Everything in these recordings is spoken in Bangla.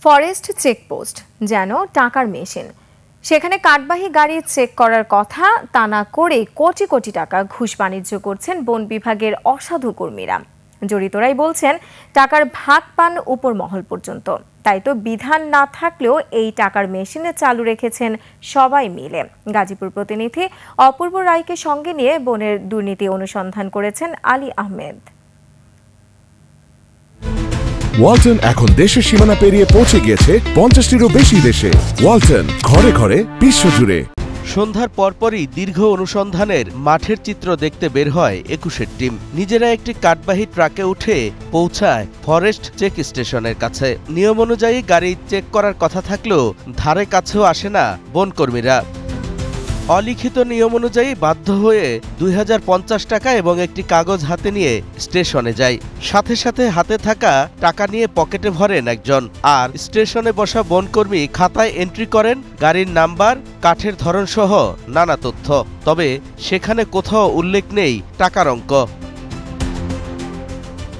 ফরেস্ট চেকপোস্ট যেন টাকার মেশিন। সেখানে কাঠবাহী গাড়ি চেক করার কথা তা না করে কোটি কোটি টাকা ঘুষ বাণিজ্য করছেন বন বিভাগের অসাধু কর্মীরা। জড়িতরাই বলছেন টাকার ভাগ পান উপর মহল পর্যন্ত। তাই তো বিধান না থাকলেও এই টাকার মেশিনে চালু রেখেছেন সবাই মিলে। গাজীপুর প্রতিনিধি অপূর্ব রায়কে সঙ্গে নিয়ে বনের দুর্নীতি অনুসন্ধান করেছেন আলী আহমেদ। ওয়ালটন এখন দেশের সীমানা পেরিয়ে পৌঁছে গিয়েছে 50টিরও বেশি দেশে। ওয়ালটন, ঘরে ঘরে বিশ্বজুড়ে। সন্ধ্যার পরপরই দীর্ঘ অনুসন্ধানের মাঠের চিত্র দেখতে বের হয় 21-এর টিম। নিজেরা একটি কাঠবাহী ট্রাকে উঠে পৌঁছায় ফরেস্ট চেক স্টেশনের কাছে। নিয়ম অনুযায়ী গাড়ি চেক করার কথা থাকলেও ধারে কাছেও আসে না বনকর্মীরা। অলিখিত নিয়ম অনুযায়ী বাধ্য হয়ে 2050 টাকা এবং একটি কাগজ হাতে নিয়ে স্টেশনে যায়। সাথে সাথে হাতে থাকা টাকা নিয়ে পকেটে ভরেন একজন, আর স্টেশনে বসা বনকর্মী খাতায় এন্ট্রি করেন গাড়ির নাম্বার, কাঠের ধরন সহ নানা তথ্য। তবে সেখানে কোথাও উল্লেখ নেই টাকার অঙ্ক।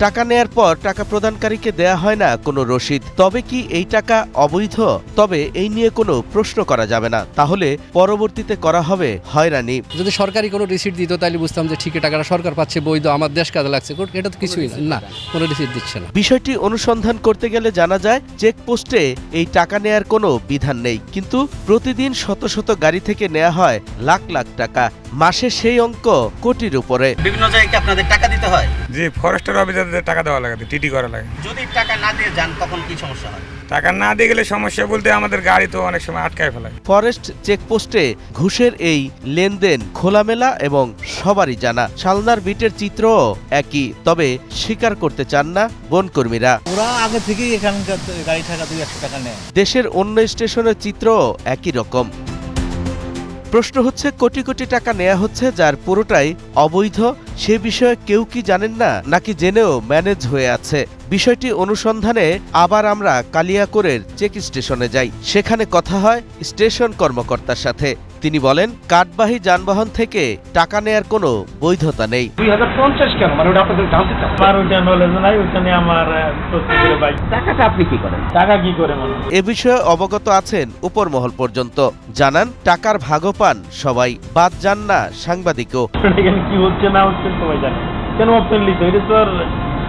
টাকা নেয়ার পর টাকা প্রদানকারীকে দেয়া হয় না কোনো রসিদ। তবে কি এই টাকা অবৈধ? তবে এই নিয়ে কোনো প্রশ্ন করা যাবে না, তাহলে পরবর্তীতে করা হবে হয়রানি। যদি সরকারি কোনো রিসিট দিত তাহলে বুঝতাম যে ঠিক টাকাটা সরকার পাচ্ছে, বৈধ, আমার দেশ কাজে লাগছে। এটা তো কিছুই না, কোনো রিসিট দিচ্ছে না। বিষয়টি অনুসন্ধান করতে গেলে জানা যায় চেকপোস্টে এই টাকা নেয়ার কোনো বিধান নেই, কিন্তু প্রতিদিন শত শত গাড়ি থেকে নেওয়া হয় লাখ লাখ টাকা। মাসে সেই অঙ্ক কোটির উপরে। বিভিন্ন জায়গায় আপনাদের টাকা দিতে হয়? জি, ফরেস্টের অফিসারদের টাকা দেওয়া লাগে, টিটি করা লাগে। যদি টাকা না দিয়ে যান তখন কি সমস্যা হয়? টাকা না দিয়ে গেলে সমস্যা বলতে আমাদের গাড়ি তো অনেক সময় আটকায় ফেলায়। ফরেস্ট চেকপোস্টে ঘুষের এই লেনদেন খোলামেলা এবং সবারই জানা। শালনার বিটের চিত্রও একই, তবে স্বীকার করতে চান না বনকর্মীরা। ওরা আগে থেকেই এখানকার গাড়ি টাকা 200 টাকা নেয়। দেশের অন্য স্টেশনের চিত্রও একই রকম। প্রশ্ন হচ্ছে, কোটি কোটি টাকা নেওয়া হচ্ছে যার পুরোটাই অবৈধ, সে বিষয়ে কেউ কি জানেন না, নাকি জেনেও ম্যানেজ হয়ে আছে? বিষয়টি অনুসন্ধানে আবার আমরা কালিয়াকৈরের চেক স্টেশনে যাই। সেখানে কথা হয় স্টেশন কর্মকর্তার সাথে। তিনি বলেন, কাঠবাহী যানবাহন থেকে টাকা নেয়ার কোনো বৈধতা নেই। 2050 কেন? মানে ওটা আপনাদের জানতে চান? আমার ওইটা নলেজ নাই, ওইটা নিয়ে আমার প্রশ্ন করে ভাই। টাকাটা আপনি কি করেন? টাকা কি করে মনে? এ বিষয়ে অবগত আছেন উপর মহল পর্যন্ত। জানান টাকার ভাগও পান সবাই, বাদ যান না সাংবাদিকও। এখানে কি হচ্ছে না হচ্ছে সবাই জানে। কেন ওপেনলি তো এটা তো আর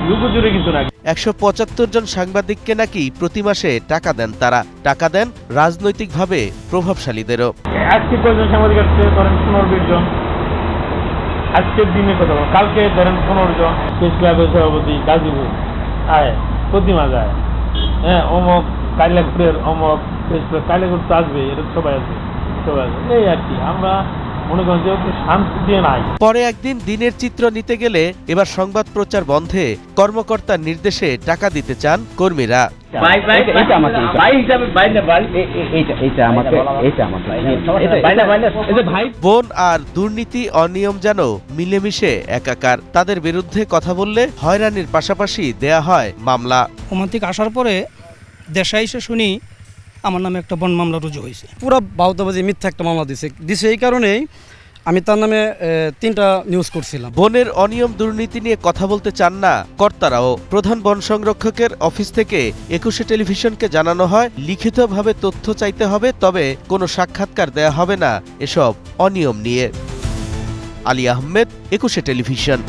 লুকোচুরি কিছু না। 175 জন সাংবাদিককে নাকি প্রতি মাসে টাকা দেন তারা। টাকা দেন রাজনৈতিকভাবে প্রভাবশালীদেরও। আজকে কয়জন সাংবাদিক আসছে? ধরেন 15-20 জন। আজকের দিনে কথা বল, কালকে ধরেন 15 জন। প্রেস ক্লাবের সভাপতি গাজীপুর আয়, প্রতিমা যায়, হ্যাঁ, অমক কালিয়াকৈরের অমক প্রেস ক্লাব, কালিয়াকৈর তো আসবে, এটা সবাই আসবে, সবাই আসবে। এই আর কি, আমরা পরে একদিন দিনের চিত্র নিতে গেলে এবার সংবাদ প্রচার বন্ধে কর্মকর্তার নির্দেশে টাকা দিতে চান কর্মীরা। বন আর দুর্নীতি অনিয়ম যেন মিলেমিশে একাকার। তাদের বিরুদ্ধে কথা বললে হয়রানির পাশাপাশি দেয়া হয় মামলা। ওমান থেকে আসার পরে দেশে এসে শুনি আমার নামে একটা বন মামলা রুজু হয়েছে। পুরো বাউতাবাজি মিথ্যা একটা মামলা দিছে। এই কারণেই আমি তার নামে 3টা নিউজ করছিলাম। বনের অনিয়ম দুর্নীতি নিয়ে কথা বলতে চান না কর্তারাও। প্রধান বন সংরক্ষকের অফিস থেকে 21 টেলিভিশনকে জানানো হয় লিখিতভাবে তথ্য চাইতে হবে, তবে কোনো সাক্ষাৎকার দেয়া হবে না এসব অনিয়ম নিয়ে। আলী আহমেদ, 21 টেলিভিশন।